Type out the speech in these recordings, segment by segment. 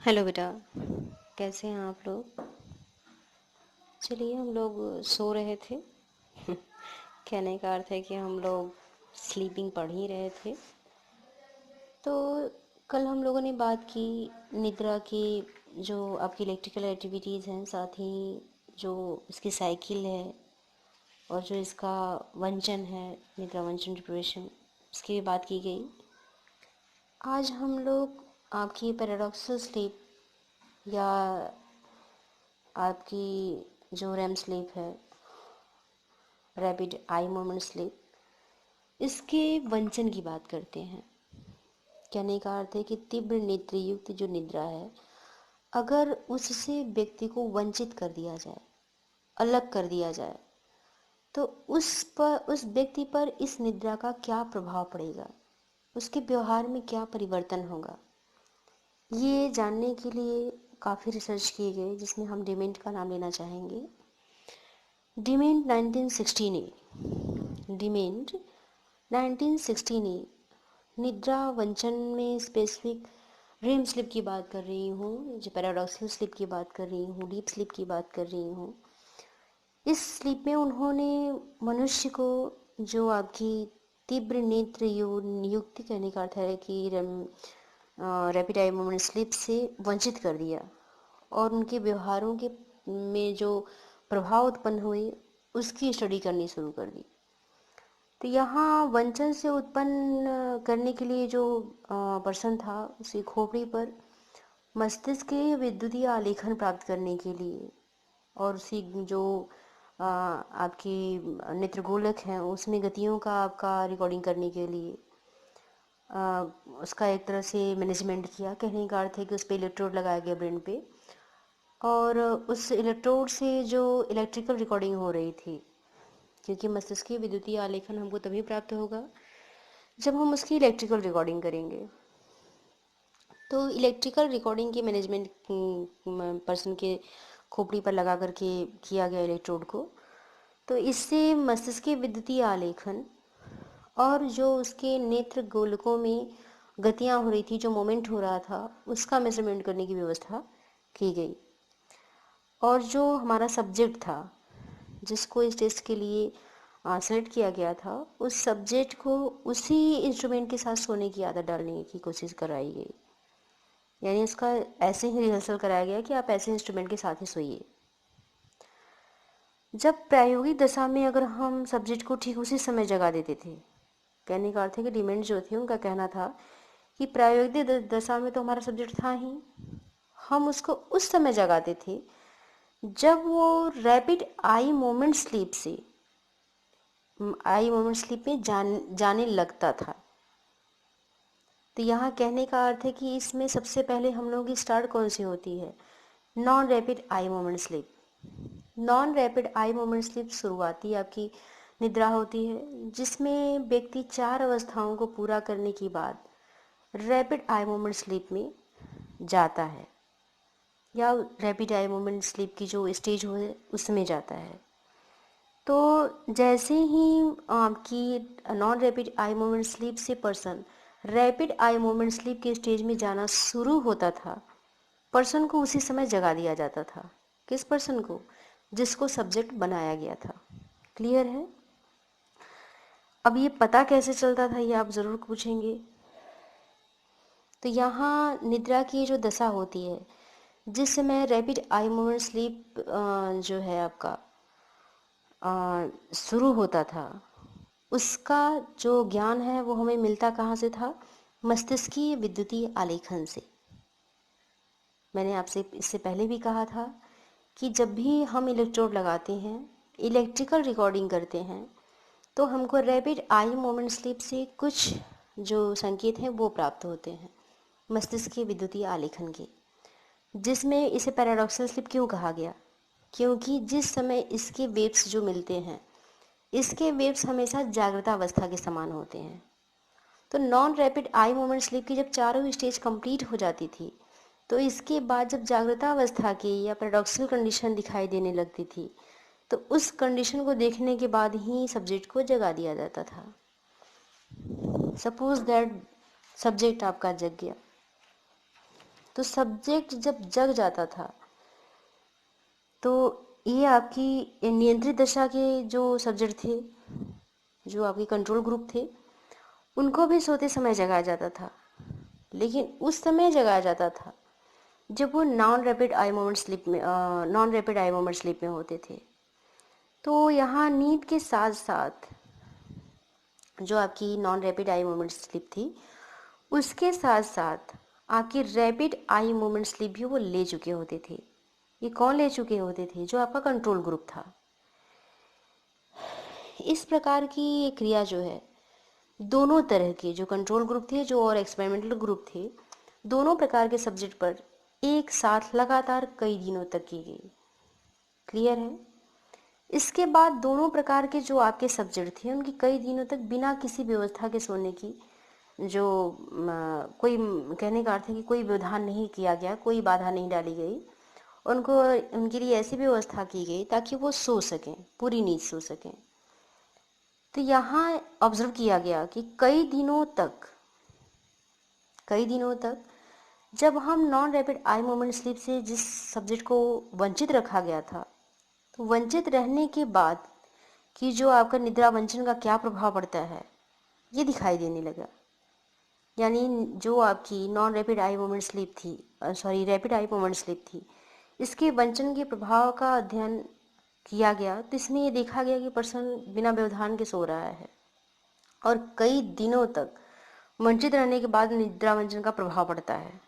Hello बेटा। कैसे हैं आप लोग? चलिए, हम लोग सो रहे थे। कहने का अर्थ है कि हम लोग स्लीपिंग पढ़ ही रहे थे। तो कल हम लोगों ने बात की निद्रा की, जो आपकी इलेक्ट्रिकल एक्टिविटीज़ हैं, साथ ही जो इसकी साइकिल है और जो इसका वंचन है, निद्रा वंचन डिप्रेशन, इसकी भी बात की गई। आज हम लोग आपकी पैराडॉक्सल स्लीप या आपकी जो रेम स्लीप है, रैपिड आई मोमेंट स्लीप, इसके वंचन की बात करते हैं। कहने का अर्थ है कि तीव्र नेत्र युक्त जो निद्रा है, अगर उससे व्यक्ति को वंचित कर दिया जाए, अलग कर दिया जाए, तो उस व्यक्ति पर इस निद्रा का क्या प्रभाव पड़ेगा, उसके व्यवहार में क्या परिवर्तन होगा। ये जानने के लिए काफ़ी रिसर्च किए गए, जिसमें हम डिमेंट का नाम लेना चाहेंगे। डिमेंट 1916 ने डिमेंट 1916 ने निद्रा वंचन में स्पेसिफिक रेम स्लिप की बात कर रही हूँ, जो पैराडॉक्सल स्लिप की बात कर रही हूँ, डीप स्लिप की बात कर रही हूँ। इस स्लिप में उन्होंने मनुष्य को जो आपकी तीव्र नेत्र युक्त, कहने का अर्थ है कि रैपिड आई मोमेंट स्लिप से वंचित कर दिया और उनके व्यवहारों के में जो प्रभाव उत्पन्न हुए उसकी स्टडी करनी शुरू कर दी। तो यहाँ वंचन से उत्पन्न करने के लिए जो पर्सन था, उसकी खोपड़ी पर मस्तिष्क के विद्युतीय आलेखन प्राप्त करने के लिए और उसी जो आपकी नेत्रगोलक हैं उसमें गतियों का आपका रिकॉर्डिंग करने के लिए उसका एक तरह से मैनेजमेंट किया। कहने का अर्थ है कि उस पर इलेक्ट्रोड लगाया गया ब्रेन पे, और उस इलेक्ट्रोड से जो इलेक्ट्रिकल रिकॉर्डिंग हो रही थी, क्योंकि मस्तिष्क की विद्युतीय आलेखन हमको तभी प्राप्त होगा जब हम उसकी इलेक्ट्रिकल रिकॉर्डिंग करेंगे। तो इलेक्ट्रिकल रिकॉर्डिंग के मैनेजमेंट पर्सन के खोपड़ी पर लगा करके किया गया इलेक्ट्रोड को। तो इससे मस्तिष्क के विद्युतीय आलेखन और जो उसके नेत्र गोलकों में गतियां हो रही थी, जो मोमेंट हो रहा था, उसका मेजरमेंट करने की व्यवस्था की गई। और जो हमारा सब्जेक्ट था, जिसको इस टेस्ट के लिए सेलेक्ट किया गया था, उस सब्जेक्ट को उसी इंस्ट्रूमेंट के साथ सोने की आदत डालने की कोशिश कराई गई। यानी उसका ऐसे ही रिहर्सल कराया गया कि आप ऐसे इंस्ट्रूमेंट के साथ ही सोइए। जब प्रायोगिक दशा में अगर हम सब्जेक्ट को ठीक उसी समय जगा देते थे, कहने का अर्थ है कि डिमेंड जो थे उनका कहना था कि प्रायोगिक दशा में तो हमारा सब्जेक्ट था ही, हम उसको उस समय जगाते थे जब वो रैपिड आई मोमेंट स्लीप से आई मोमेंट स्लीप में जाने लगता था। तो यहाँ कहने का अर्थ है कि इसमें सबसे पहले हम लोगों की स्टार्ट कौन सी होती है? Non rapid eye movement sleep. Non rapid eye movement sleep शुरुआती आपकी निद्रा होती है, जिसमें व्यक्ति 4 अवस्थाओं को पूरा करने के बाद रैपिड आई मोमेंट स्लीप में जाता है, या रैपिड आई मोमेंट स्लीप की जो स्टेज हो उसमें जाता है। तो जैसे ही आपकी non rapid eye movement sleep से person rapid eye movement sleep के स्टेज में जाना शुरू होता था, पर्सन को उसी समय जगा दिया जाता था। किस पर्सन को? जिसको सब्जेक्ट बनाया गया था। क्लियर है? अब ये पता कैसे चलता था, ये आप ज़रूर पूछेंगे। तो यहाँ निद्रा की जो दशा होती है, जिस समय रैपिड आई मोमेंट स्लीप जो है आपका शुरू होता था, उसका जो ज्ञान है वो हमें मिलता कहाँ से था? मस्तिष्कीय विद्युतीय आलेखन से। मैंने आपसे इससे पहले भी कहा था कि जब भी हम इलेक्ट्रोड लगाते हैं, इलेक्ट्रिकल रिकॉर्डिंग करते हैं, तो हमको रैपिड आई मोमेंट स्लीप से कुछ जो संकेत हैं वो प्राप्त होते हैं मस्तिष्क के विद्युतीय आलेखन के, जिसमें इसे पैराडॉक्सल स्लीप क्यों कहा गया? क्योंकि जिस समय इसके वेव्स जो मिलते हैं, इसके वेव्स हमेशा जागृतावस्था के समान होते हैं। तो non rapid eye movement sleep की जब चारों स्टेज कंप्लीट हो जाती थी, तो इसके बाद जब जागृतावस्था की या पैराडॉक्सल कंडीशन दिखाई देने लगती थी, तो उस कंडीशन को देखने के बाद ही सब्जेक्ट को जगा दिया जाता था। सपोज दैट सब्जेक्ट आपका जग गया, तो सब्जेक्ट जब जग जाता था तो ये आपकी नियंत्रित दशा के जो सब्जेक्ट थे, जो आपके कंट्रोल ग्रुप थे, उनको भी सोते समय जगाया जाता था, लेकिन उस समय जगाया जाता था जब वो non rapid eye movement sleep में होते थे। तो यहाँ नींद के साथ साथ जो आपकी non rapid eye movement sleep थी, उसके साथ साथ आपकी रैपिड आई मोमेंट स्लीप भी वो ले चुके होते थे। ये कौन ले चुके होते थे? जो आपका कंट्रोल ग्रुप था। इस प्रकार की ये क्रिया जो है, दोनों तरह के जो कंट्रोल ग्रुप थे जो और एक्सपेरिमेंटल ग्रुप थे, दोनों प्रकार के सब्जेक्ट पर एक साथ लगातार कई दिनों तक की गई। क्लियर है? इसके बाद दोनों प्रकार के जो आपके सब्जेक्ट थे उनकी कई दिनों तक बिना किसी व्यवस्था के सोने की जो कोई कहने का अर्थ है कि कोई व्यवधान नहीं किया गया, कोई बाधा नहीं डाली गई, उनको उनके लिए ऐसी व्यवस्था की गई ताकि वो सो सकें, पूरी नींद सो सकें। तो यहाँ ऑब्जर्व किया गया कि कई दिनों तक जब हम non rapid eye movement sleep से जिस सब्जेक्ट को वंचित रखा गया था, तो वंचित रहने के बाद कि जो आपका निद्रा वंचन का क्या प्रभाव पड़ता है ये दिखाई देने लगा। यानी जो आपकी non rapid eye movement sleep थी, रैपिड आई मोमेंट स्लीप थी, इसके वंचन के प्रभाव का अध्ययन किया गया तो इसमें ये देखा गया कि पर्सन बिना व्यवधान के सो रहा है और कई दिनों तक वंचित रहने के बाद निद्रा वंचन का प्रभाव पड़ता है।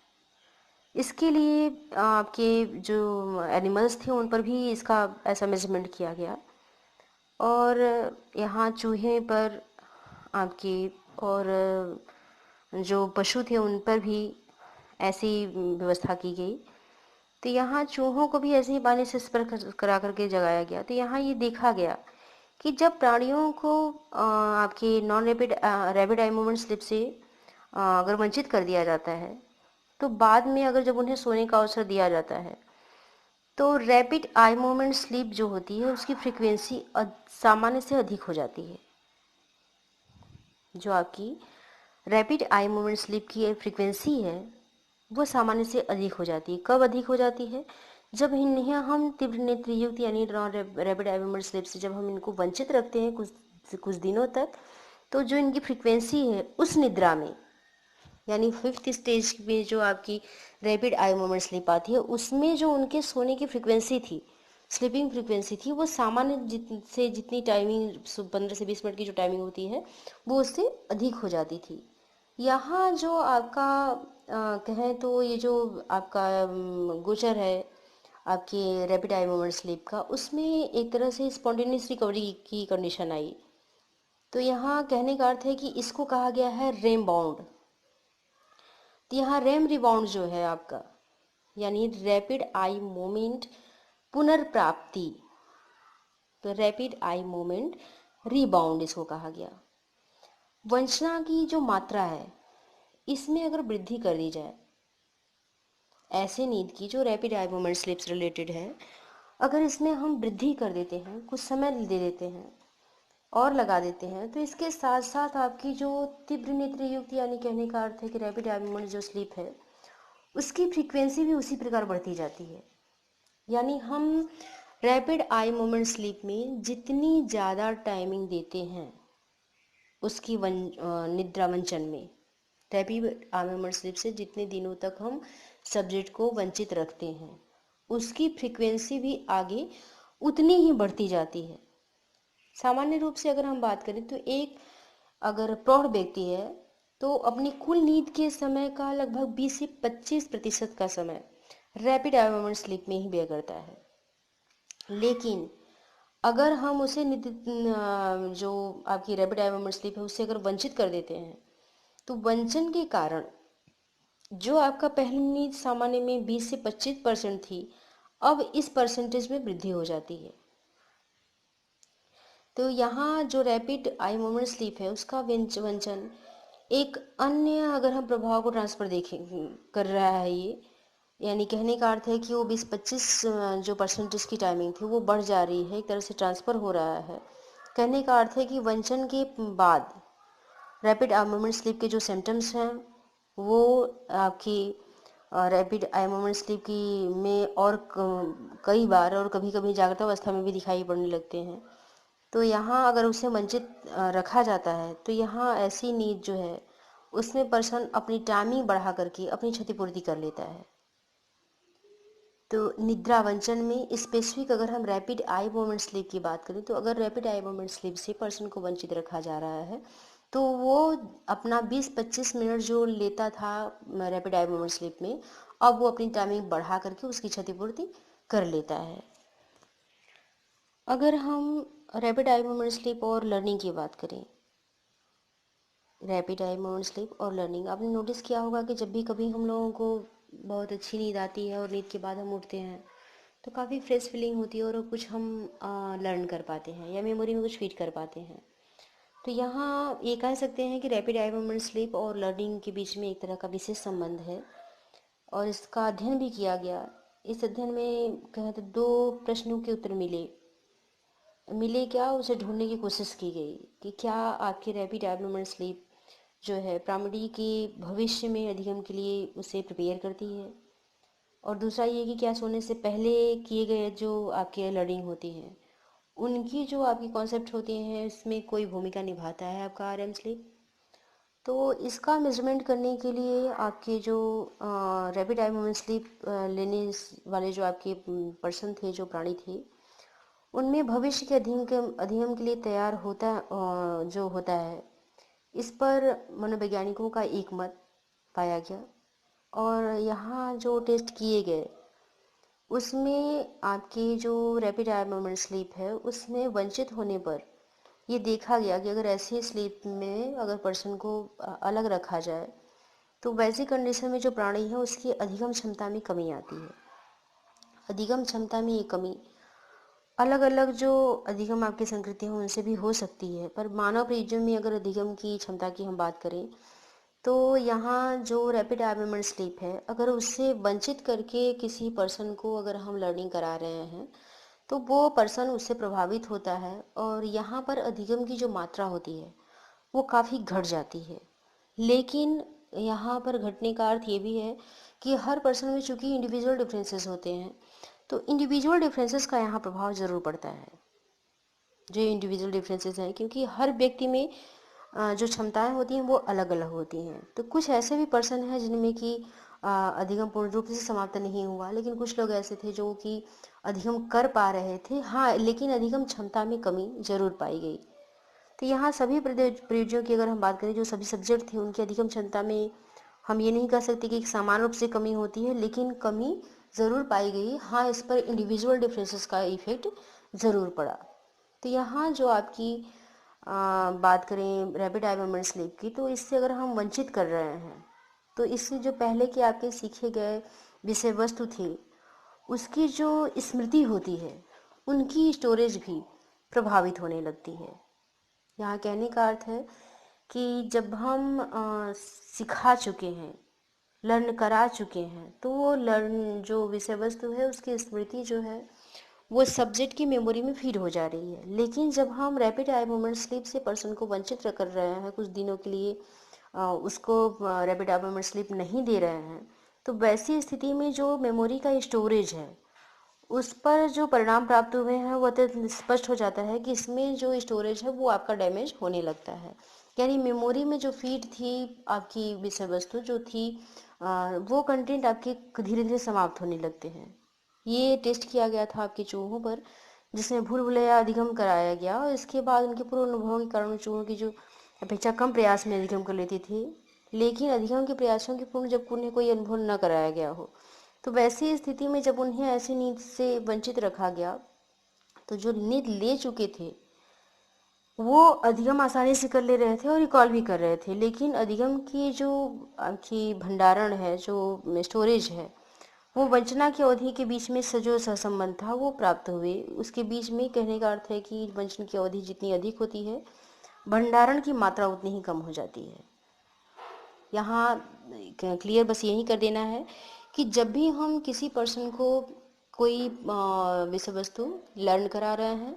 इसके लिए आपके जो एनिमल्स थे उन पर भी इसका ऐसा मेजरमेंट किया गया और यहाँ चूहे पर आपके और जो पशु थे उन पर भी ऐसी व्यवस्था की गई। तो यहाँ चूहों को भी ऐसे ही पानी से स्पर्श करा करके जगाया गया। तो यहाँ ये देखा गया कि जब प्राणियों को आपके non rapid eye movement sleep से अगर वंचित कर दिया जाता है तो बाद में अगर जब उन्हें सोने का अवसर दिया जाता है तो रैपिड आई मोमेंट स्लीप जो होती है उसकी फ्रीक्वेंसी सामान्य से अधिक हो जाती है। जो आपकी रैपिड आई मोमेंट स्लीप की फ्रीक्वेंसी है वो सामान्य से अधिक हो जाती है। कब अधिक हो जाती है? जब इन्हें हम तीव्र नेत्र युक्त यानी रैपिड आई मोमेंट स्लीप से जब हम इनको वंचित रखते हैं कुछ दिनों तक, तो जो इनकी फ्रीक्वेंसी है उस निद्रा में यानी 5th स्टेज में जो आपकी रैपिड आई मोमेंट स्लीप आती है उसमें जो उनके सोने की फ्रीक्वेंसी थी, स्लीपिंग फ्रीक्वेंसी थी, वो सामान्य से जितनी टाइमिंग 15 से 20 मिनट की जो टाइमिंग होती है वो उससे अधिक हो जाती थी। यहाँ जो आपका कहें तो ये जो आपका गोचर है आपके रैपिड आई मोमेंट स्लीप का, उसमें एक तरह से स्पॉन्टेनियस रिकवरी की कंडीशन आई। तो यहाँ कहने का अर्थ है कि इसको कहा गया है रेम बाउंड। तो यहाँ रेम रिबाउंड जो है आपका यानी रैपिड आई मोमेंट पुनर्प्राप्ति, तो रैपिड आई मोमेंट रिबाउंड इसको कहा गया। वंचना की जो मात्रा है इसमें अगर वृद्धि कर दी जाए, ऐसे नींद की जो रैपिड आई मोमेंट स्लीप से रिलेटेड है, अगर इसमें हम वृद्धि कर देते हैं, कुछ समय दे देते हैं और लगा देते हैं, तो इसके साथ साथ आपकी जो तीव्र नेत्र युक्त यानी कहने का अर्थ है कि रैपिड आई मोमेंट जो स्लीप है उसकी फ्रीक्वेंसी भी उसी प्रकार बढ़ती जाती है। यानी हम रैपिड आई मोमेंट स्लीप में जितनी ज़्यादा टाइमिंग देते हैं उसकी निद्रा वंचन में, रैपिड आई मोमेंट स्लीप से जितने दिनों तक हम सब्जेक्ट को वंचित रखते हैं उसकी फ्रीक्वेंसी भी आगे उतनी ही बढ़ती जाती है। सामान्य रूप से अगर हम बात करें तो एक अगर प्रौढ़ व्यक्ति है तो अपनी कुल नींद के समय का लगभग 20 से 25% का समय रैपिड आई मोमेंट स्लीप में ही व्यय करता है। लेकिन अगर हम उसे जो आपकी रैपिड आई मोमेंट स्लीप है उससे अगर वंचित कर देते हैं तो वंचन के कारण जो आपका पहली नींद सामान्य में 20 से 25% थी, अब इस परसेंटेज में वृद्धि हो जाती है। तो यहाँ जो रैपिड आई मोमेंट स्लीप है उसका वंचन एक अन्य अगर हम प्रभाव को ट्रांसफर देखें कर रहा है ये, यानी कहने का अर्थ है कि वो 20-25 जो परसेंटेज की टाइमिंग थी वो बढ़ जा रही है, एक तरह से ट्रांसफ़र हो रहा है। कहने का अर्थ है कि वंचन के बाद रैपिड आई मोमेंट स्लीप के जो सिम्टम्स हैं वो आपकी रैपिड आई मोमेंट स्लीप की में और कई बार और कभी कभी जागृत अवस्था में भी दिखाई पड़ने लगते हैं। तो यहाँ अगर उसे वंचित रखा जाता है तो यहाँ ऐसी नींद जो है उसमें पर्सन अपनी टाइमिंग बढ़ा करके अपनी क्षतिपूर्ति कर लेता है। तो निद्रा वंचन में स्पेसिफिक अगर हम रैपिड आई मोमेंट स्लीप की बात करें, तो अगर रैपिड आई मोमेंट स्लीप से पर्सन को वंचित रखा जा रहा है तो वो अपना 20-25 मिनट जो लेता था रैपिड आई मोमेंट स्लीप में, अब वो अपनी टाइमिंग बढ़ा करके उसकी क्षतिपूर्ति कर लेता है। अगर हम रैपिड आई मोमेंट स्लीप और लर्निंग की बात करें, रैपिड आई मोमेंट स्लीप और लर्निंग, आपने नोटिस किया होगा कि जब भी कभी हम लोगों को बहुत अच्छी नींद आती है और नींद के बाद हम उठते हैं तो काफ़ी फ्रेश फीलिंग होती है और कुछ हम लर्न कर पाते हैं या मेमोरी में कुछ फीड कर पाते हैं। तो यहाँ ये कह सकते हैं कि रैपिड आई मोमेंट स्लीप और लर्निंग के बीच में एक तरह का विशेष संबंध है और इसका अध्ययन भी किया गया। इस अध्ययन में कहें तो 2 प्रश्नों के उत्तर मिले क्या, उसे ढूंढने की कोशिश की गई कि क्या आपकी रैपिड आई मोमेंट स्लीप जो है प्राइमरी के भविष्य में अधिगम के लिए उसे प्रिपेयर करती है, और दूसरा ये कि क्या सोने से पहले किए गए जो आपके लर्निंग होती है उनकी जो आपकी कॉन्सेप्ट होती हैं इसमें कोई भूमिका निभाता है आपका आरएम स्लीप। तो इसका मेजरमेंट करने के लिए आपके जो रैपिड आई मोमेंट स्लीप लेने वाले जो आपके पर्सन थे, जो प्राणी थे, उनमें भविष्य के अधिगम के लिए तैयार जो होता है, इस पर मनोवैज्ञानिकों का एक मत पाया गया। और यहाँ जो टेस्ट किए गए उसमें आपकी जो रैपिड आई मोमेंट स्लीप है उसमें वंचित होने पर ये देखा गया कि अगर ऐसी स्लीप में अगर पर्सन को अलग रखा जाए तो वैसी कंडीशन में जो प्राणी है उसकी अधिगम क्षमता में कमी आती है। अधिगम क्षमता में ये कमी अलग अलग जो अधिगम आपकी संस्कृति हैं उनसे भी हो सकती है, पर मानव प्रयोजन में अगर अधिगम की क्षमता की हम बात करें तो यहाँ जो रैपिड आई मोमेंट स्लीप है, अगर उससे वंचित करके किसी पर्सन को अगर हम लर्निंग करा रहे हैं तो वो पर्सन उससे प्रभावित होता है और यहाँ पर अधिगम की जो मात्रा होती है वो काफ़ी घट जाती है। लेकिन यहाँ पर घटने का अर्थ ये भी है कि हर पर्सन में चूंकि इंडिविजुअल डिफरेंसेस होते हैं तो इंडिविजुअल डिफरेंसेस का यहाँ प्रभाव ज़रूर पड़ता है, जो इंडिविजुअल डिफरेंसेस हैं, क्योंकि हर व्यक्ति में जो क्षमताएं होती हैं वो अलग अलग होती हैं। तो कुछ ऐसे भी पर्सन हैं जिनमें कि अधिगम पूर्ण रूप से समाप्त नहीं हुआ, लेकिन कुछ लोग ऐसे थे जो कि अधिगम कर पा रहे थे, हाँ, लेकिन अधिगम क्षमता में कमी जरूर पाई गई। तो यहाँ सभी प्रयोजों की अगर हम बात करें, जो सभी सब्जेक्ट थे उनकी अधिगम क्षमता में हम ये नहीं कह सकते कि समान रूप से कमी होती है, लेकिन कमी ज़रूर पाई गई। हाँ, इस पर इंडिविजुअल डिफरेंसेस का इफेक्ट ज़रूर पड़ा। तो यहाँ जो आपकी बात करें रैपिड आई मोमेंट स्लीप की, तो इससे अगर हम वंचित कर रहे हैं तो इससे जो पहले के आपके सीखे गए विषय वस्तु थे उसकी जो स्मृति होती है उनकी स्टोरेज भी प्रभावित होने लगती है। यहाँ कहने का अर्थ है कि जब हम सिखा चुके हैं, लर्न करा चुके हैं, तो वो लर्न जो विषय वस्तु है उसकी स्मृति जो है वो सब्जेक्ट की मेमोरी में फीड हो जा रही है। लेकिन जब हम रैपिड आई मोमेंट स्लीप से पर्सन को वंचित कर रहे हैं, कुछ दिनों के लिए उसको रैपिड आई मोमेंट स्लीप नहीं दे रहे हैं, तो वैसी स्थिति में जो मेमोरी का स्टोरेज है उस पर जो परिणाम प्राप्त हुए हैं वो अत्यंत स्पष्ट हो जाता है कि इसमें जो स्टोरेज है वो आपका डैमेज होने लगता है। यानी मेमोरी में जो फीड थी आपकी विषय वस्तु जो थी, वो कंटेंट आपके धीरे धीरे समाप्त होने लगते हैं। ये टेस्ट किया गया था आपके चूहों पर, जिसमें भूल भुलैया अधिगम कराया गया और इसके बाद उनके पूर्व अनुभवों के कारण चूहों की जो अपेक्षा कम प्रयास में अधिगम कर लेती थी, लेकिन अधिगम के प्रयासों के पूर्ण जब उन्हें कोई अनुभव न कराया गया हो, तो वैसी स्थिति में जब उन्हें ऐसी नींद से वंचित रखा गया तो जो नींद ले चुके थे वो अधिगम आसानी से कर ले रहे थे और रिकॉल भी कर रहे थे, लेकिन अधिगम की जो आपकी भंडारण है, जो स्टोरेज है, वो वंचना की अवधि के बीच में जो सहसंबंध था वो प्राप्त हुए। उसके बीच में कहने का अर्थ है कि वंचन की अवधि जितनी अधिक होती है भंडारण की मात्रा उतनी ही कम हो जाती है। यहाँ क्लियर बस यही कर देना है कि जब भी हम किसी पर्सन को कोई विषय वस्तु लर्न करा रहे हैं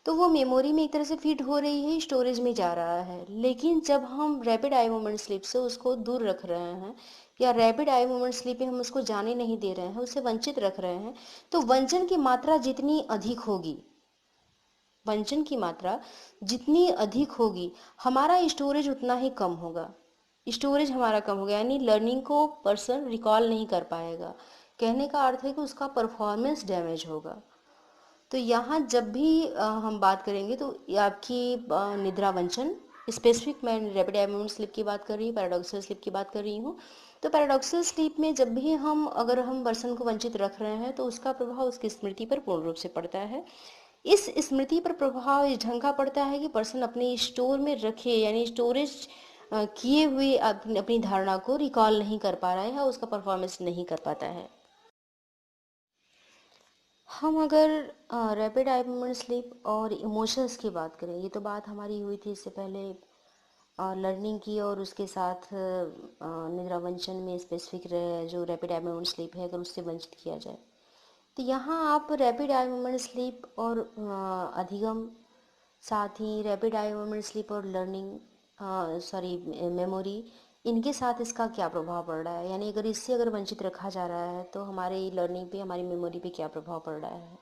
तो वो मेमोरी में एक तरह से फिट हो रही है, स्टोरेज में जा रहा है। लेकिन जब हम रैपिड आई मूवमेंट स्लीप से उसको दूर रख रहे हैं या रैपिड आई मूवमेंट स्लीप में हम उसको जाने नहीं दे रहे हैं, उससे वंचित रख रहे हैं, तो वंचन की मात्रा जितनी अधिक होगी, वंचन की मात्रा जितनी अधिक होगी, हमारा स्टोरेज उतना ही कम होगा। स्टोरेज हमारा कम होगा यानी लर्निंग को पर्सन रिकॉल नहीं कर पाएगा। कहने का अर्थ है कि उसका परफॉर्मेंस डैमेज होगा। तो यहाँ जब भी हम बात करेंगे तो आपकी निद्रा वंचन, स्पेसिफिक मैं रैपिड आई मूवमेंट स्लीप की बात कर रही हूँ, पैराडॉक्सल स्लीप की बात कर रही हूँ। तो पैराडॉक्सल स्लीप में जब भी अगर हम पर्सन को वंचित रख रहे हैं तो उसका प्रभाव उसकी स्मृति पर पूर्ण रूप से पड़ता है। इस स्मृति पर प्रभाव इस ढंग का पड़ता है कि पर्सन अपने स्टोर में रखे यानी स्टोरेज किए हुए अपनी धारणा को रिकॉल नहीं कर पा रहा है या उसका परफॉर्मेंस नहीं कर पाता है। हम अगर रैपिड आई मूवमेंट स्लीप और इमोशंस की बात करें, ये तो बात हमारी हुई थी इससे पहले लर्निंग की और उसके साथ निद्रा वंचन में स्पेसिफिक जो रैपिड आई मूवमेंट स्लीप है अगर उससे वंचित किया जाए, तो यहाँ आप रैपिड आई मूवमेंट स्लीप और अधिगम, साथ ही रैपिड आई मूवमेंट स्लीप और लर्निंग मेमोरी, इनके साथ इसका क्या प्रभाव पड़ रहा है, यानी अगर वंचित रखा जा रहा है तो हमारे लर्निंग पे, हमारी मेमोरी पे क्या प्रभाव पड़ रहा है।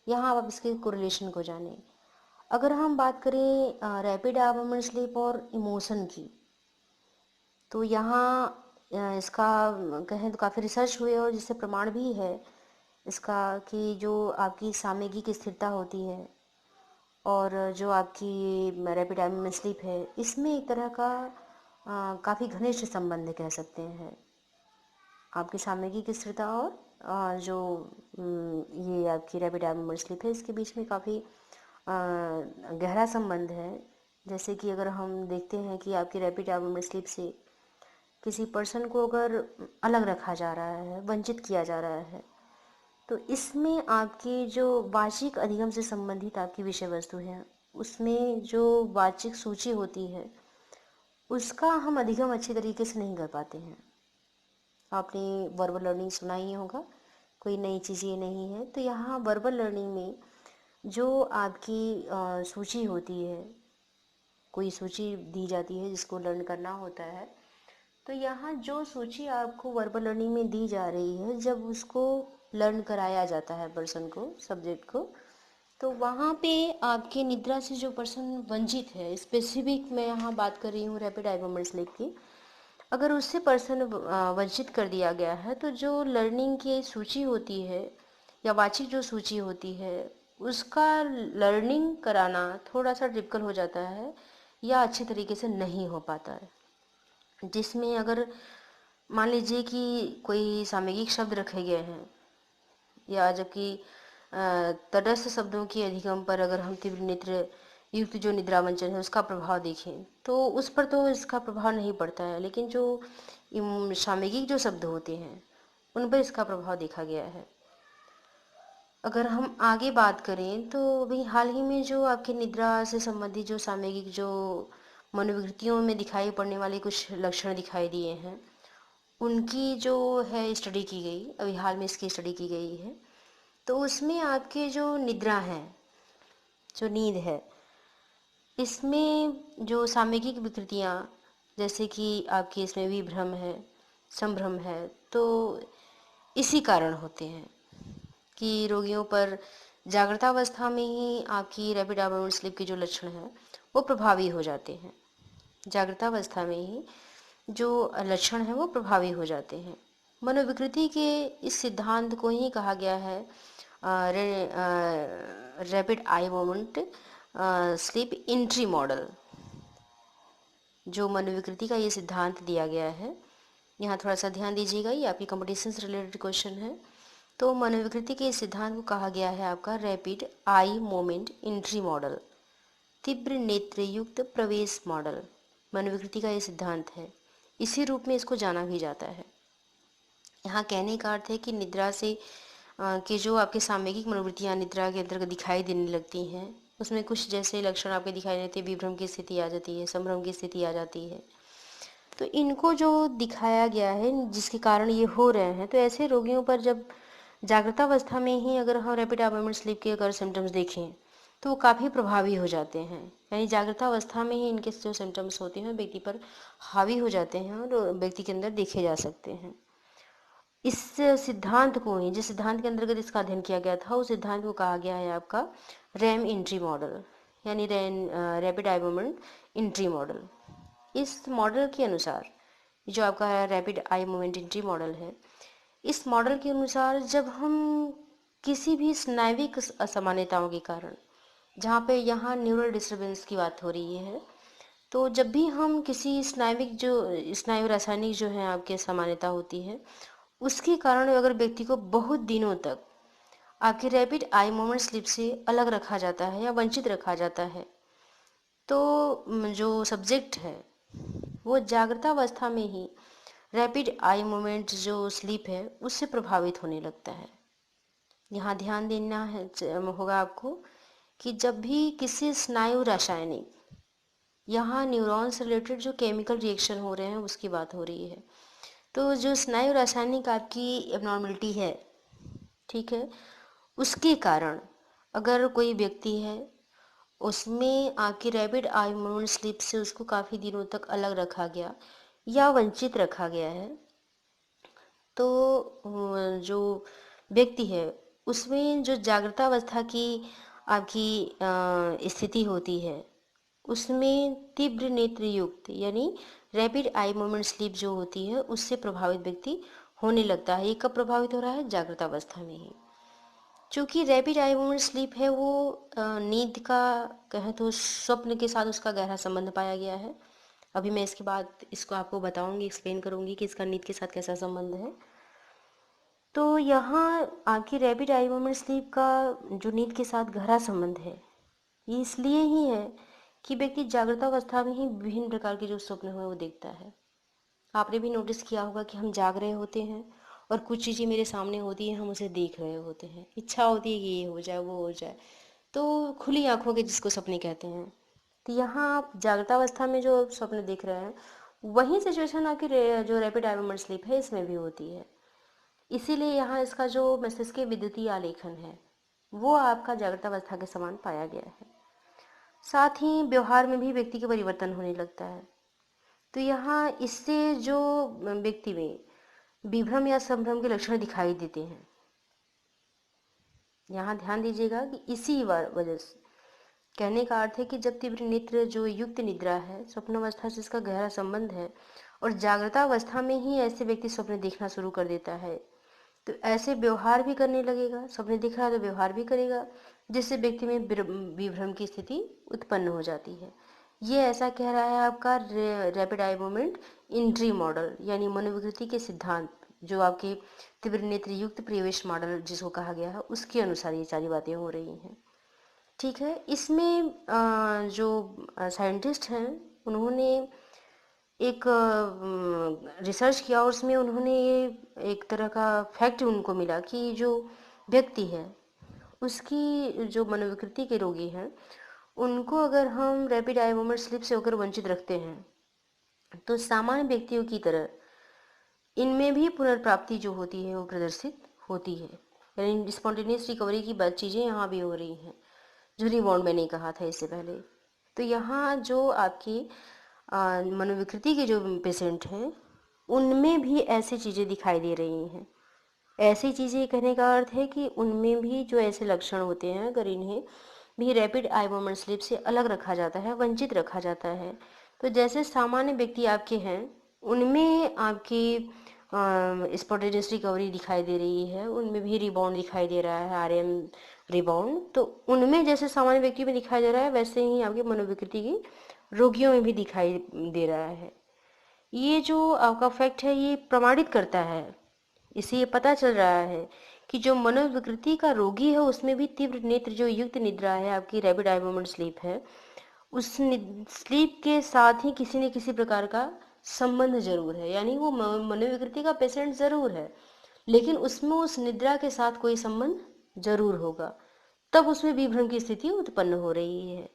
यहाँ आप इसके कोरिलेशन को जानें। अगर हम बात करें रैपिड आई मूवमेंट स्लीप और इमोशन की, तो यहाँ इसका कहें तो काफ़ी रिसर्च हुई और जिससे प्रमाण भी है इसका कि जो आपकी सामयिक स्थिरता होती है और जो आपकी रैपिड आई मूवमेंट स्लीप है, इसमें एक तरह का काफ़ी घनिष्ठ संबंध कह सकते हैं। आपकी सामयिक स्थिरता और जो ये आपकी रैपिड आई मूवमेंट स्लीप है, इसके बीच में काफ़ी गहरा संबंध है। जैसे कि अगर हम देखते हैं कि आपकी रैपिड आई मूवमेंट स्लीप से किसी पर्सन को अगर अलग रखा जा रहा है, वंचित किया जा रहा है, तो इसमें आपकी जो वाचिक अधिगम से संबंधित आपकी विषय वस्तु है, उसमें जो वाचिक सूची होती है उसका हम अधिगम अच्छे तरीके से नहीं कर पाते हैं। आपने वर्बल लर्निंग सुना ही होगा, कोई नई चीज़ ये नहीं है। तो यहाँ वर्बल लर्निंग में जो आपकी सूची होती है, कोई सूची दी जाती है जिसको लर्न करना होता है, तो यहाँ जो सूची आपको वर्बल लर्निंग में दी जा रही है, जब उसको लर्न कराया जाता है पर्सन को, सब्जेक्ट को, तो वहाँ पे आपके निद्रा से जो पर्सन वंचित है, स्पेसिफिक मैं यहाँ बात कर रही हूँ रैपिड आई मूवमेंट स्लीप की, अगर उससे पर्सन वंचित कर दिया गया है तो जो लर्निंग की सूची होती है या वाचिक जो सूची होती है, उसका लर्निंग कराना थोड़ा सा डिफिकल्ट हो जाता है या अच्छे तरीके से नहीं हो पाता है। जिसमें अगर मान लीजिए कि कोई सामयिक शब्द रखे गए हैं या जबकि तटस्थ शब्दों की अधिगम पर अगर हम तीव्र नेत्र युक्त जो निद्रावंचन है उसका प्रभाव देखें तो उस पर तो इसका प्रभाव नहीं पड़ता है, लेकिन जो सामयिक जो शब्द होते हैं उन पर इसका प्रभाव देखा गया है। अगर हम आगे बात करें तो अभी हाल ही में जो आपके निद्रा से संबंधित जो सामयिक जो मनोविकृतियों में दिखाई पड़ने वाले कुछ लक्षण दिखाई दिए हैं, उनकी जो है स्टडी की गई, अभी हाल में इसकी स्टडी की गई है। तो उसमें आपके जो निद्रा है, जो नींद है, इसमें जो सामयिक विकृतियाँ जैसे कि आपकी इसमें विभ्रम है, संभ्रम है, तो इसी कारण होते हैं कि रोगियों पर जागृतावस्था में ही आपकी रैपिड आई मूवमेंट स्लीप के जो लक्षण हैं वो प्रभावी हो जाते हैं। जागृतावस्था में ही जो लक्षण हैं वो प्रभावी हो जाते हैं। मनोविकृति के इस सिद्धांत को ही कहा गया है rapid eye movement sleep entry model. जो मनोविकृति का ये सिद्धांत दिया गया है, यहाँ थोड़ा सा ध्यान दीजिएगा, ये आपकी कंपटीशन से रिलेटेड क्वेश्चन है। तो मनोविकृति के इस सिद्धांत को कहा गया है आपका rapid eye moment entry model, तीव्र नेत्र युक्त प्रवेश मॉडल। मनोविकृति का ये सिद्धांत है, इसी रूप में इसको जाना भी जाता है। यहाँ कहने का अर्थ है कि निद्रा से कि जो आपके सामयिक मनोवृत्तियाँ निद्रा के अंतर्गत दिखाई देने लगती हैं, उसमें कुछ जैसे लक्षण आपके दिखाई देते हैं, विभ्रम की स्थिति आ जाती है, संभ्रम की स्थिति आ जाती है। तो इनको जो दिखाया गया है जिसके कारण ये हो रहे हैं, तो ऐसे रोगियों पर जब जागृतावस्था में ही अगर हम रैपिड आई मूवमेंट स्लीप के अगर सिम्टम्स देखें तो वो काफ़ी प्रभावी हो जाते हैं। यानी जागृता अवस्था में ही इनके जो सिम्टम्स होते हैं व्यक्ति पर हावी हो जाते हैं और व्यक्ति के अंदर देखे जा सकते हैं। इस सिद्धांत को ही, जिस सिद्धांत के अंतर्गत इसका अध्ययन किया गया था, उस सिद्धांत को कहा गया है आपका रैम एंट्री मॉडल, यानी rapid eye movement entry model. इस मॉडल के अनुसार, जो आपका rapid eye movement entry model है, इस मॉडल के अनुसार जब हम किसी भी स्नायुविक असामान्यताओं के कारण, जहाँ पे यहाँ न्यूरल डिस्टर्बेंस की बात हो रही है, तो जब भी हम किसी स्नायु रासायनिक जो है आपके सामान्यता होती है, उसके कारण अगर व्यक्ति को बहुत दिनों तक आपके रैपिड आई मूवमेंट स्लिप से अलग रखा जाता है या वंचित रखा जाता है, तो जो सब्जेक्ट है वो जागृतावस्था में ही रैपिड आई मूवमेंट जो स्लीप है उससे प्रभावित होने लगता है। यहाँ ध्यान देना होगा आपको कि जब भी किसी स्नायु रासायनिक, यहाँ न्यूरॉन से रिलेटेड जो केमिकल रिएक्शन हो रहे हैं उसकी बात हो रही है, तो जो स्नायु रासायनिक आपकी एबनॉर्मलिटी है, ठीक है, उसके कारण अगर कोई व्यक्ति है उसमें आपकी रैपिड आई मूवमेंट स्लीप से उसको काफ़ी दिनों तक अलग रखा गया या वंचित रखा गया है, तो जो व्यक्ति है उसमें जो जागृतावस्था की आपकी स्थिति होती है उसमें तीव्र नेत्र युक्त यानी रैपिड आई मूवमेंट स्लीप जो होती है उससे प्रभावित व्यक्ति होने लगता है। ये कब प्रभावित हो रहा है? जागृतावस्था में ही। चूँकि रैपिड आई मूवमेंट स्लीप है वो नींद का कहें तो स्वप्न के साथ उसका गहरा संबंध पाया गया है। अभी मैं इसके बाद इसको आपको बताऊंगी, एक्सप्लेन करूंगी कि इसका नींद के साथ कैसा संबंध है। तो यहाँ आपकी रैपिड आई मूवमेंट स्लीप का जो नींद के साथ गहरा संबंध है, ये इसलिए ही है कि व्यक्ति जागृतावस्था में ही विभिन्न प्रकार के जो स्वप्न हुए वो देखता है। आपने भी नोटिस किया होगा कि हम जाग रहे होते हैं और कुछ चीज़ें मेरे सामने होती हैं, हम उसे देख रहे होते हैं, इच्छा होती है कि ये हो जाए वो हो जाए, तो खुली आंखों के जिसको सपने कहते हैं। तो यहाँ आप जागृतावस्था में जो स्वप्न देख रहे हैं वही सिचुएशन आपकी जो रैपिड आई मूवमेंट स्लीप है इसमें भी होती है। इसीलिए यहाँ इसका जो मस्तिष्क के विद्युतीय आलेखन है वो आपका जागृतावस्था के समान पाया गया है। साथ ही व्यवहार में भी व्यक्ति के परिवर्तन होने लगता है। तो यहाँ इससे जो व्यक्ति में विभ्रम या संभ्रम के लक्षण दिखाई देते हैं, यहाँ ध्यान दीजिएगा कि इसी वजह से कहने का अर्थ है कि जब तीव्र नेत्र जो युक्त निद्रा है, स्वप्नावस्था से इसका गहरा संबंध है और जागृतावस्था में ही ऐसे व्यक्ति स्वप्न देखना शुरू कर देता है, तो ऐसे व्यवहार भी करने लगेगा। सपने दिख रहा है तो व्यवहार भी करेगा, जिससे व्यक्ति में विभ्रम की स्थिति उत्पन्न हो जाती है। ये ऐसा कह रहा है आपका rapid eye movement entry model, यानी मनोविकृति के सिद्धांत, जो आपके तीव्र नेत्र युक्त प्रवेश मॉडल जिसको कहा गया है, उसके अनुसार ये सारी बातें हो रही हैं। ठीक है, इसमें जो साइंटिस्ट हैं उन्होंने एक रिसर्च किया और उसमें उन्होंने ये एक तरह का फैक्ट उनको मिला कि जो व्यक्ति है उसकी जो मनोविकृति के रोगी हैं उनको अगर हम रैपिड आई मूवमेंट स्लीप से होकर वंचित रखते हैं तो सामान्य व्यक्तियों की तरह इनमें भी पुनर्प्राप्ति जो होती है वो प्रदर्शित होती है। यानी स्पॉन्टेनियस रिकवरी की बात चीज़ें यहाँ भी हो रही हैं, जो रिबाउंड मैंने कहा था इससे पहले। तो यहाँ जो आपकी मनोविकृति के जो पेशेंट हैं उनमें भी ऐसी चीज़ें दिखाई दे रही हैं। ऐसी चीज़ें कहने का अर्थ है कि उनमें भी जो ऐसे लक्षण होते हैं, अगर इन्हें भी रैपिड आई मूवमेंट स्लीप से अलग रखा जाता है, वंचित रखा जाता है, तो जैसे सामान्य व्यक्ति आपके हैं उनमें आपकी स्पॉन्टेनियस रिकवरी दिखाई दे रही है, उनमें भी रिबाउंड दिखाई दे रहा है, आरएम रिबाउंड, तो उनमें जैसे सामान्य व्यक्ति में दिखाई दे रहा है वैसे ही आपकी मनोविकृति की रोगियों में भी दिखाई दे रहा है। ये जो आपका फैक्ट है ये प्रमाणित करता है, इससे ये पता चल रहा है कि जो मनोविकृति का रोगी है उसमें भी तीव्र नेत्र जो युक्त निद्रा है, आपकी रैपिड आई मूवमेंट स्लीप है, उस स्लीप के साथ ही किसी न किसी प्रकार का संबंध जरूर है। यानी वो मनोविकृति का पेशेंट जरूर है लेकिन उसमें उस निद्रा के साथ कोई संबंध जरूर होगा, तब उसमें विभ्रम की स्थिति उत्पन्न हो रही है।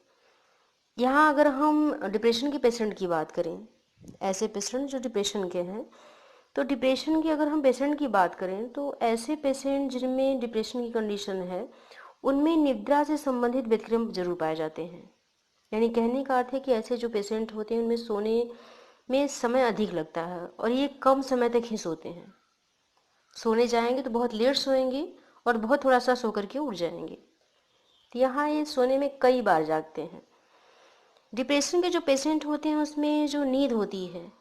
यहाँ अगर हम डिप्रेशन के पेशेंट की बात करें, ऐसे पेशेंट जो डिप्रेशन के हैं, तो डिप्रेशन की अगर हम पेशेंट की बात करें तो ऐसे पेशेंट जिनमें डिप्रेशन की कंडीशन है उनमें निद्रा से संबंधित व्यतिक्रम जरूर पाए जाते हैं। यानी कहने का अर्थ है कि ऐसे जो पेशेंट होते हैं उनमें सोने में समय अधिक लगता है और ये कम समय तक ही सोते हैं। सोने जाएंगे तो बहुत लेट सोएंगे और बहुत थोड़ा सा सो करके उठ जाएंगे। तो यहाँ ये सोने में कई बार जागते हैं। डिप्रेशन के जो पेशेंट होते हैं उसमें जो नींद होती है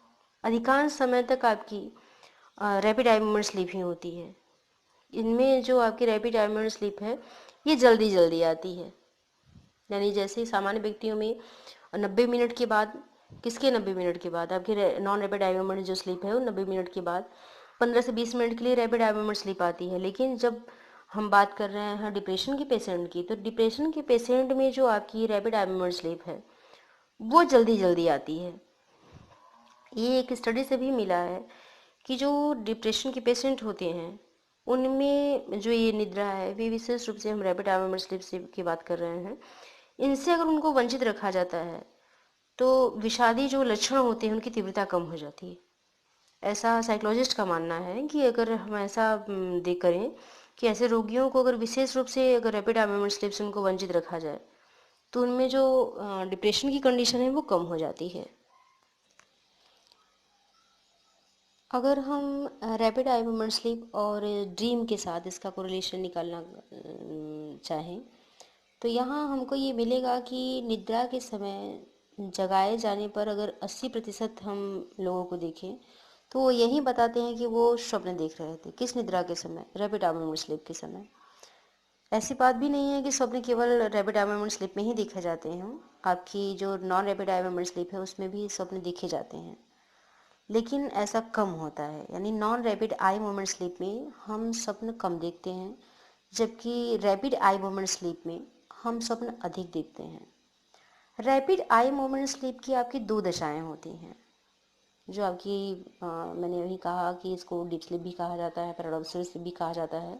अधिकांश समय तक आपकी रैपिड आई मूवमेंट स्लीप ही होती है। इनमें जो आपकी रैपिड आई मूवमेंट स्लीप है ये जल्दी जल्दी आती है। यानी जैसे सामान्य व्यक्तियों में 90 मिनट के बाद, किसके 90 मिनट के बाद, आपके नॉन रैपिड आई मूवमेंट जो स्लीप है वो 90 मिनट के बाद 15 से 20 मिनट के लिए रैपिड आई मूवमेंट स्लीप आती है। लेकिन जब हम बात कर रहे हैं डिप्रेशन के पेशेंट की, तो डिप्रेशन के पेशेंट में जो आपकी रैपिड आई मूवमेंट स्लीप है वो जल्दी जल्दी आती है। ये एक स्टडी से भी मिला है कि जो डिप्रेशन के पेशेंट होते हैं उनमें जो ये निद्रा है, वे विशेष रूप से हम रैपिड आई मूवमेंट स्लीप की बात कर रहे हैं, इनसे अगर उनको वंचित रखा जाता है तो विषादी जो लक्षण होते हैं उनकी तीव्रता कम हो जाती है। ऐसा साइकोलॉजिस्ट का मानना है कि अगर हम ऐसा देख करें कि ऐसे रोगियों को अगर विशेष रूप से अगर रैपिड आई मूवमेंट स्लीप से उनको वंचित रखा जाए तो उनमें जो डिप्रेशन की कंडीशन है वो कम हो जाती है। अगर हम रैपिड आई मूवमेंट स्लीप और ड्रीम के साथ इसका कोरिलेशन निकालना चाहें तो यहाँ हमको ये मिलेगा कि निद्रा के समय जगाए जाने पर अगर 80% हम लोगों को देखें तो वो यही बताते हैं कि वो स्वप्न देख रहे थे। किस निद्रा के समय? रैपिड आई मूवमेंट स्लीप के समय। ऐसी बात भी नहीं है कि स्वप्न केवल रैपिड आई मूवमेंट स्लीप में ही देखे जाते हैं। आपकी जो non rapid eye movement sleep है उसमें भी स्वप्न देखे जाते हैं, लेकिन ऐसा कम होता है। यानी non rapid eye movement sleep में हम स्वप्न कम देखते हैं, जबकि रैपिड आई मूवमेंट स्लीप में हम स्वप्न अधिक देखते हैं। रैपिड आई मूवमेंट स्लीप की आपकी दो दशाएं होती हैं, जो आपकी मैंने अभी कहा कि इसको डीप स्लीप भी कहा जाता है, पैराडॉक्सल स्लीप भी कहा जाता है।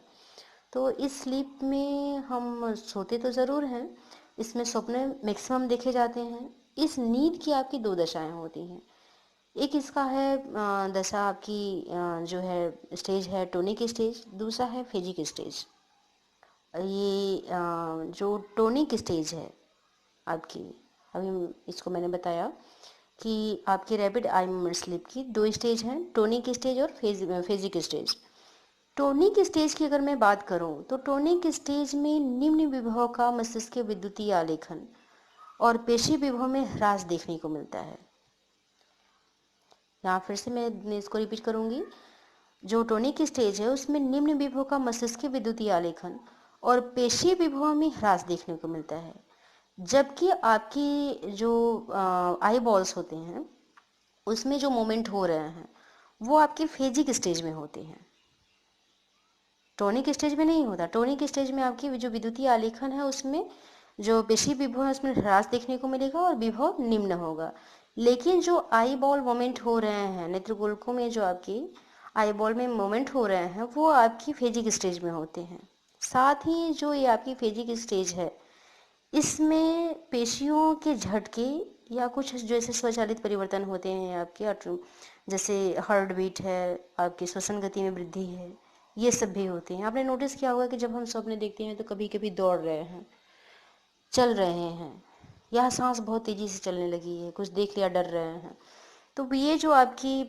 तो इस स्लीप में हम सोते तो ज़रूर हैं, इसमें स्वप्न मैक्सिमम देखे जाते हैं। इस नींद की आपकी दो दशाएं होती हैं। एक इसका है दशा आपकी जो है स्टेज है टोनिक स्टेज, दूसरा है फेजिक स्टेज। ये जो टोनिक स्टेज है आपकी, अभी इसको मैंने बताया कि आपकी रैपिड आई मूवमेंट स्लीप की दो स्टेज हैं, टोनिक स्टेज और फेजिक स्टेज। टोनिक स्टेज की अगर मैं बात करूं तो टोनिक स्टेज में निम्न विभव का मस्तिष्क के विद्युतीय आलेखन और पेशी विभव में ह्रास देखने को मिलता है। यहाँ फिर से मैं इसको रिपीट करूंगी। जो टोनिक स्टेज है उसमें निम्न विभव का मस्तिष्क के विद्युतीय आलेखन और पेशी विभव में ह्रास देखने को मिलता है, जबकि आपकी जो आई बॉल्स होते हैं उसमें जो मोमेंट हो रहे हैं वो आपके फेजिक स्टेज में होते हैं, टोनिक स्टेज में नहीं होता। टोनिक स्टेज में आपकी जो विद्युतीय आलेखन है उसमें जो पेशी विभव है उसमें ह्रास देखने को मिलेगा और विभव निम्न होगा। लेकिन जो आई बॉल मोमेंट हो रहे हैं नेत्रगोलकों में, जो आपकी आई बॉल में मोमेंट हो रहे हैं वो आपकी फेजिक स्टेज में होते हैं। साथ ही जो ये आपकी फेजिक स्टेज है इसमें पेशियों के झटके या कुछ जैसे स्वचालित परिवर्तन होते हैं आपके, जैसे हार्ट बीट है, आपकी श्वसन गति में वृद्धि है, ये सब भी होते हैं। आपने नोटिस किया होगा कि जब हम सपने देखते हैं तो कभी कभी दौड़ रहे हैं, चल रहे हैं, या सांस बहुत तेजी से चलने लगी है, कुछ देख लिया डर रहे हैं, तो ये जो आपकी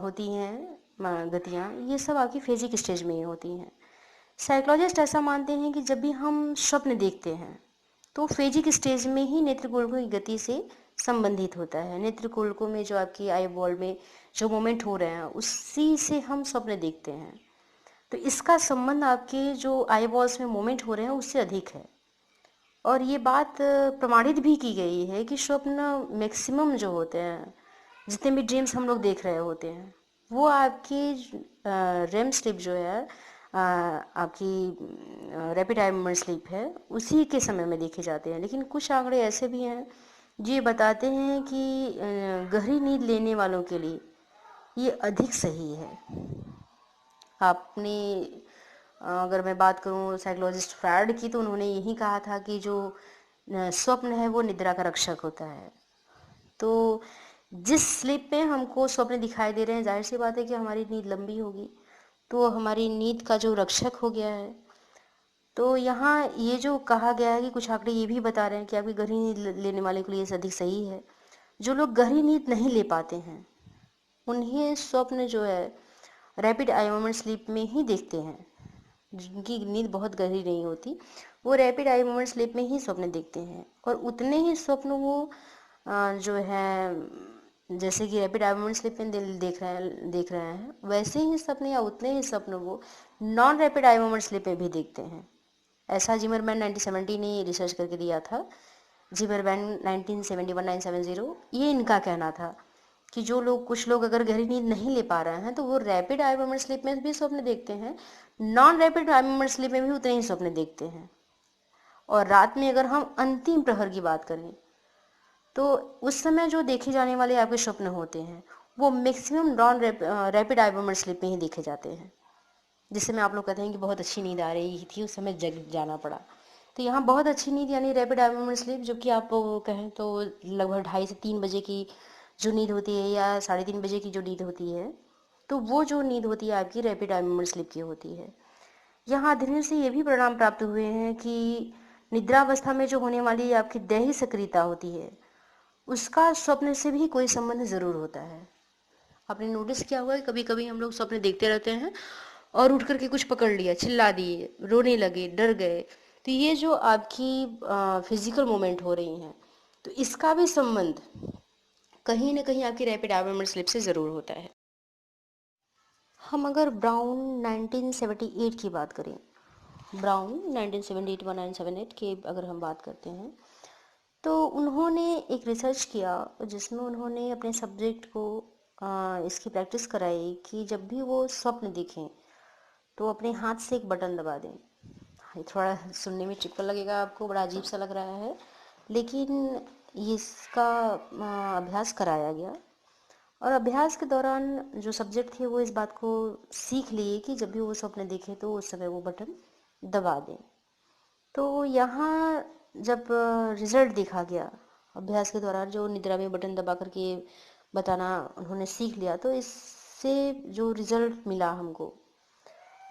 होती हैं गतियाँ, ये सब आपकी फेजिक स्टेज में ही होती हैं। साइकोलॉजिस्ट ऐसा मानते हैं कि जब भी हम स्वप्न देखते हैं तो फेजिक स्टेज में ही नेत्रगोलकों की गति से संबंधित होता है। नेत्रगोलकों में जो आपकी आई बॉल में जो मोमेंट हो रहे हैं उसी से हम स्वप्न देखते हैं। तो इसका संबंध आपके जो आई बॉल्स में मोमेंट हो रहे हैं उससे अधिक है। और ये बात प्रमाणित भी की गई है कि स्वप्न मैक्सिमम जो होते हैं, जितने भी ड्रीम्स हम लोग देख रहे होते हैं, वो आपकी रेम स्लीप जो है आपकी रैपिड आई मूवमेंट स्लीप है उसी के समय में देखे जाते हैं। लेकिन कुछ आंकड़े ऐसे भी हैं जो ये बताते हैं कि गहरी नींद लेने वालों के लिए ये अधिक सही है। आपने अगर मैं बात करूं साइकोलॉजिस्ट फ्रायड की, तो उन्होंने यही कहा था कि जो स्वप्न है वो निद्रा का रक्षक होता है। तो जिस स्लीप में हमको स्वप्न दिखाई दे रहे हैं, जाहिर सी बात है कि हमारी नींद लंबी होगी, तो हमारी नींद का जो रक्षक हो गया है। तो यहाँ ये जो कहा गया है कि कुछ आंकड़े ये भी बता रहे हैं कि आपकी गहरी नींद लेने वाले के लिए ये अधिक सही है। जो लोग गहरी नींद नहीं ले पाते हैं उन्हें स्वप्न जो है रैपिड आई मोमेंट स्लीप में ही देखते हैं। जिनकी नींद बहुत गहरी नहीं होती वो रैपिड आई मोमेंट स्लीप में ही स्वप्न देखते हैं, और उतने ही स्वप्न वो जो है जैसे कि रैपिड आई मोमेंट स्लीप में देख रहे हैं वैसे ही सपने या उतने ही स्वप्न वो non rapid eye movement sleep में भी देखते हैं। ऐसा जिमरमैन 1970 ने रिसर्च करके दिया था। जिमरमैन 1971-970 ये इनका कहना था कि कुछ लोग अगर गहरी नींद नहीं ले पा रहे हैं तो वो रैपिड आई मोमेंट स्लीप में भी स्वप्न देखते हैं, non rapid eye movement sleep में भी उतने ही स्वप्न देखते हैं। और रात में अगर हम अंतिम प्रहर की बात करें तो उस समय जो देखे जाने वाले आपके स्वप्न होते हैं वो maximum non rapid eye movement sleep में ही देखे जाते हैं। जिस समय आप लोग कहते हैं कि बहुत अच्छी नींद आ रही थी उस समय जग जाना पड़ा, तो यहाँ बहुत अच्छी नींद यानी रैपिड आई मोमेंट स्लीप, जो कि आप कहें तो लगभग 2:30 से 3 बजे की जो नींद होती है या 3:30 बजे की जो नींद होती है, तो वो जो नींद होती है आपकी रैपिड आई मोमेंट स्लीप की होती है। यहाँ अध्ययन से ये भी परिणाम प्राप्त हुए हैं कि निद्रावस्था में जो होने वाली आपकी दैहिक सक्रियता होती है उसका स्वप्न से भी कोई संबंध जरूर होता है। आपने नोटिस किया होगा कभी कभी हम लोग स्वप्न देखते रहते हैं और उठ करके कुछ पकड़ लिया, चिल्ला दिए, रोने लगे, डर गए, तो ये जो आपकी फिजिकल मूवमेंट हो रही हैं तो इसका भी संबंध कहीं ना कहीं आपकी रैपिड आई मोमेंट स्लिप से ज़रूर होता है। हम अगर ब्राउन 1978 की बात करें, ब्राउन 1978-1978 की अगर हम बात करते हैं तो उन्होंने एक रिसर्च किया जिसमें उन्होंने अपने सब्जेक्ट को इसकी प्रैक्टिस कराई कि जब भी वो स्वप्न देखें तो अपने हाथ से एक बटन दबा दें। ये थोड़ा सुनने में टिपिकल लगेगा, आपको बड़ा अजीब सा लग रहा है, लेकिन इसका अभ्यास कराया गया और अभ्यास के दौरान जो सब्जेक्ट थे वो इस बात को सीख लिए कि जब भी वो स्वप्न देखे तो उस समय वो बटन दबा दें। तो यहाँ जब रिजल्ट देखा गया अभ्यास के दौरान, जो निद्रा में बटन दबा करके बताना उन्होंने सीख लिया, तो इससे जो रिजल्ट मिला हमको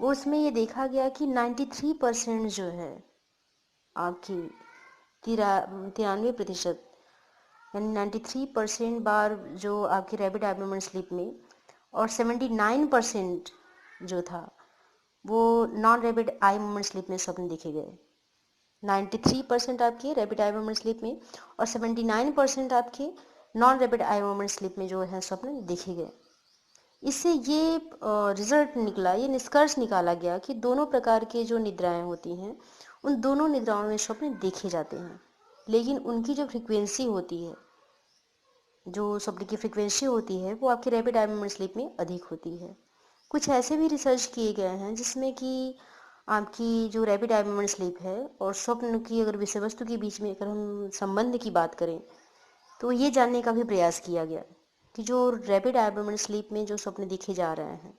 वो उसमें ये देखा गया कि 93% जो है आपकी 93% यानी 93% बार जो आपकी रैपिड आई मोमेंट स्लीप में, और 79% जो था वो non rapid eye movement sleep में स्वप्न देखे गए। 93% आपके रैपिड आई मोमेंट स्लीप में और 79% आपके non rapid eye movement sleep में जो है स्वप्न देखे गए। इससे ये रिजल्ट निकला, ये निष्कर्ष निकाला गया कि दोनों प्रकार के जो निद्राएं होती हैं उन दोनों निद्राओं में स्वप्न देखे जाते हैं, लेकिन उनकी जो फ्रीक्वेंसी होती है, जो स्वप्न की फ्रीक्वेंसी होती है वो आपकी रैपिड आई मोमेंट स्लीप में अधिक होती है। कुछ ऐसे भी रिसर्च किए गए हैं जिसमें कि आपकी जो रैपिड आई मोमेंट स्लीप है और स्वप्न की अगर विषय वस्तु के बीच में अगर हम संबंध की बात करें तो ये जानने का भी प्रयास किया गया कि जो रैपिड आई मोमेंट स्लीप में जो स्वप्न देखे जा रहे हैं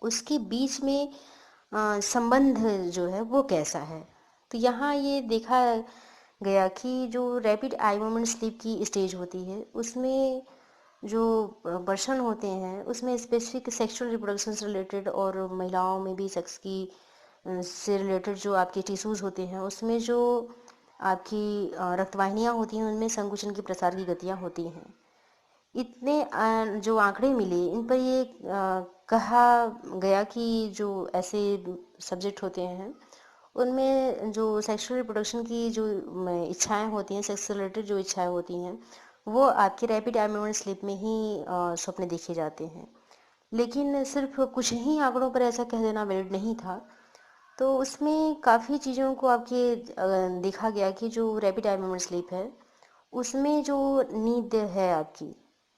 उसके बीच में संबंध जो है वो कैसा है। तो यहाँ ये देखा गया कि जो रैपिड आई मोमेंट स्लीप की स्टेज होती है उसमें जो पर्सन होते हैं उसमें स्पेसिफिक सेक्सुअल रिप्रोडक्शन से रिलेटेड और महिलाओं में भी सेक्स की से रिलेटेड जो आपके टिश्यूज़ होते हैं उसमें जो आपकी रक्तवाहिनियाँ होती हैं उनमें संकुचन की प्रसार की गतियाँ होती हैं। इतने जो आंकड़े मिले इन पर ये कहा गया कि जो ऐसे सब्जेक्ट होते हैं उनमें जो सेक्सुअल रिप्रोडक्शन की जो इच्छाएं होती हैं, सेक्स से रिलेटेड जो इच्छाएं होती हैं वो आपके रैपिड आई मोमेंट स्लीप में ही स्वप्न देखे जाते हैं। लेकिन सिर्फ कुछ ही आंकड़ों पर ऐसा कह देना वैलिड नहीं था, तो उसमें काफ़ी चीज़ों को आपके देखा गया कि जो रैपिड आई मोमेंट स्लीप है उसमें जो नींद है आपकी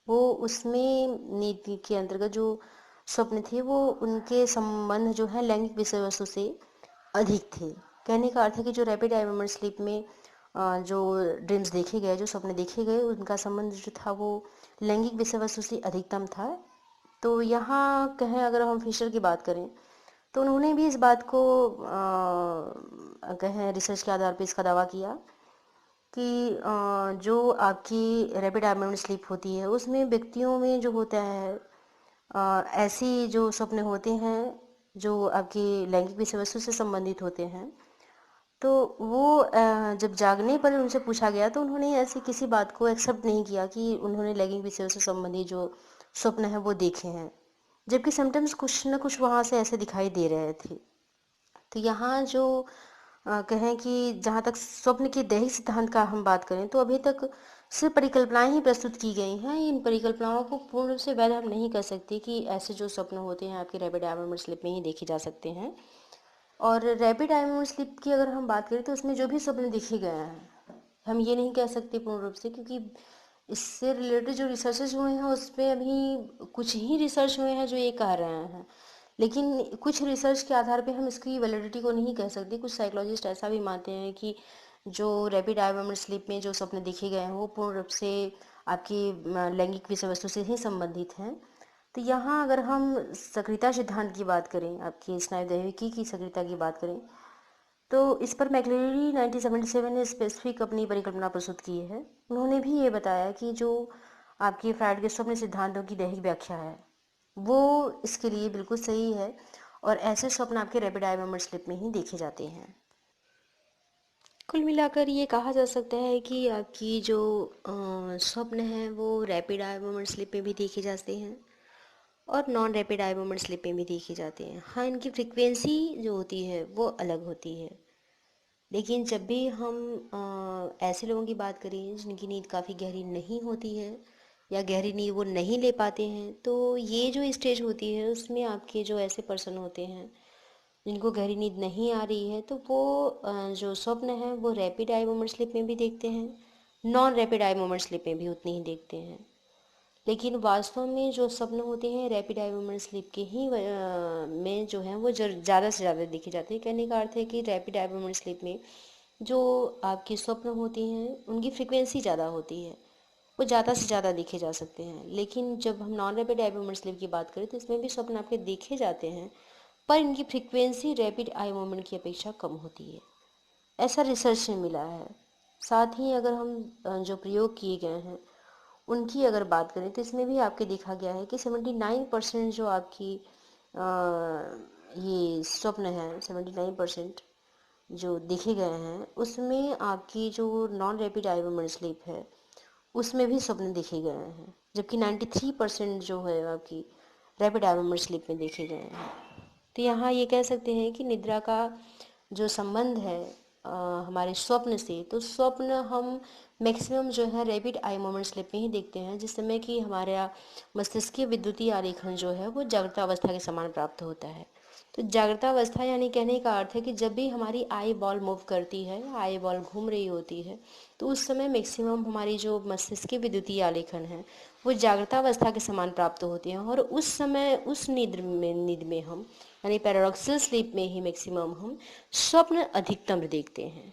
वो उसमें नींद के अंतर्गत जो स्वप्न थे वो उनके संबंध जो है लैंगिक विषय वस्तु से अधिक थे। कहने का अर्थ है कि जो रैपिड आई मोमेंट स्लीप में जो ड्रीम्स देखे गए, जो सपने देखे गए, उनका संबंध जो था वो लैंगिक विषय वस्तु से अधिकतम था। तो यहाँ कहें अगर हम फिशर की बात करें तो उन्होंने भी इस बात को कहें रिसर्च के आधार पर इसका दावा किया कि जो आपकी रैपिड आई मोमेंट स्लीप होती है उसमें व्यक्तियों में जो होता है ऐसी जो सपने होते हैं जो आपकी लैंगिक विषय वस्तु से संबंधित होते हैं तो वो जब जागने पर उनसे पूछा गया तो उन्होंने ऐसी किसी बात को एक्सेप्ट नहीं किया कि उन्होंने लैंगिक विषयों से संबंधित जो स्वप्न है वो देखे हैं, जबकि समटाइम्स कुछ न कुछ वहाँ से ऐसे दिखाई दे रहे थे। तो यहाँ जो कहें कि जहाँ तक स्वप्न के दैहिक सिद्धांत का हम बात करें तो अभी तक सिर्फ परिकल्पनाएं ही प्रस्तुत की गई हैं। इन परिकल्पनाओं को पूर्ण रूप से वैध हम नहीं कर सकते कि ऐसे जो स्वप्न होते हैं आपके रैपिड आई मूवमेंट स्लिप में ही देखे जा सकते हैं। और रैपिड आई मूवमेंट स्लिप की अगर हम बात करें तो उसमें जो भी स्वप्न देखे गए हैं हम ये नहीं कह सकते पूर्ण रूप से, क्योंकि इससे रिलेटेड जो रिसर्चेज हुए हैं उसमें अभी कुछ ही रिसर्च हुए हैं जो ये कह रहे हैं, लेकिन कुछ रिसर्च के आधार पे हम इसकी वैलिडिटी को नहीं कह सकते। कुछ साइकोलॉजिस्ट ऐसा भी मानते हैं कि जो रैपिड आई मूवमेंट स्लीप में जो सपने देखे गए हैं वो पूर्ण रूप से आपकी लैंगिक विषय वस्तु से ही संबंधित हैं। तो यहाँ अगर हम सक्रियता सिद्धांत की बात करें, आपकी स्नायुदैहिकी की सक्रियता की बात करें, तो इस पर मैक्लेरी 1977 ने स्पेसिफिक अपनी परिकल्पना प्रस्तुत की है। उन्होंने भी ये बताया कि जो आपकी फ्रायड के स्वप्न सिद्धांतों की दैहिक व्याख्या है वो इसके लिए बिल्कुल सही है, और ऐसे स्वप्न आपके रैपिड आई मूवमेंट स्लिप में ही देखे जाते हैं। कुल मिलाकर ये कहा जा सकता है कि आपकी जो स्वप्न है वो रैपिड आई मूवमेंट स्लिप में भी देखे जाते हैं और non rapid eye movement slip में भी देखे जाते हैं। हाँ, इनकी फ्रिक्वेंसी जो होती है वो अलग होती है, लेकिन जब भी हम ऐसे लोगों की बात करें जिनकी नींद काफ़ी गहरी नहीं होती है या गहरी नींद वो नहीं ले पाते हैं, तो ये जो स्टेज होती है उसमें आपके जो ऐसे पर्सन होते हैं जिनको गहरी नींद नहीं आ रही है तो वो जो स्वप्न है वो रैपिड आई मूवमेंट स्लिप में भी देखते हैं, non rapid eye movement slip में भी उतनी ही देखते हैं। लेकिन वास्तव में जो स्वप्न होते हैं रैपिड आई मूवमेंट स्लीप के ही में जो है वो ज़्यादा से ज़्यादा देखे जाते हैं। कहने का अर्थ है कि रैपिड आई मूवमेंट स्लीप में जो आपके स्वप्न होती हैं उनकी फ्रिक्वेंसी ज़्यादा होती है, वो ज़्यादा से ज़्यादा देखे जा सकते हैं। लेकिन जब हम non rapid eye movement sleep की बात करें तो इसमें भी स्वप्न आपके देखे जाते हैं, पर इनकी फ्रिक्वेंसी रैपिड आई मूवमेंट की अपेक्षा कम होती है, ऐसा रिसर्च में मिला है। साथ ही अगर हम जो प्रयोग किए गए हैं उनकी अगर बात करें तो इसमें भी आपके देखा गया है कि 79% जो आपकी ये स्वप्न है, 79% जो देखे गए हैं उसमें आपकी जो non rapid eye movement sleep है उसमें भी स्वप्न देखे गए हैं, जबकि 93% जो है आपकी रैपिड आई मूवमेंट स्लीप में देखे गए हैं। तो यहाँ ये कह सकते हैं कि निद्रा का जो संबंध है हमारे स्वप्न से, तो स्वप्न हम मैक्सिमम जो है रैपिड आई मूवमेंट स्लिप में ही देखते हैं, जिस समय कि हमारा मस्तिष्कीय विद्युतीय आरेखन जो है वो जागृत अवस्था के समान प्राप्त होता है। तो जागृत अवस्था यानी कहने का अर्थ है कि जब भी हमारी आई बॉल मूव करती है, आई बॉल घूम रही होती है, तो उस समय मैक्सिमम हमारी जो मस्तिष्कीय विद्युतीय आलेखन है वो जागृत अवस्था के समान प्राप्त होती हैं, और उस समय उस नींद में हम यानी पैराडॉक्सल स्लीप में ही मैक्सिमम हम स्वप्न अधिकतम देखते हैं।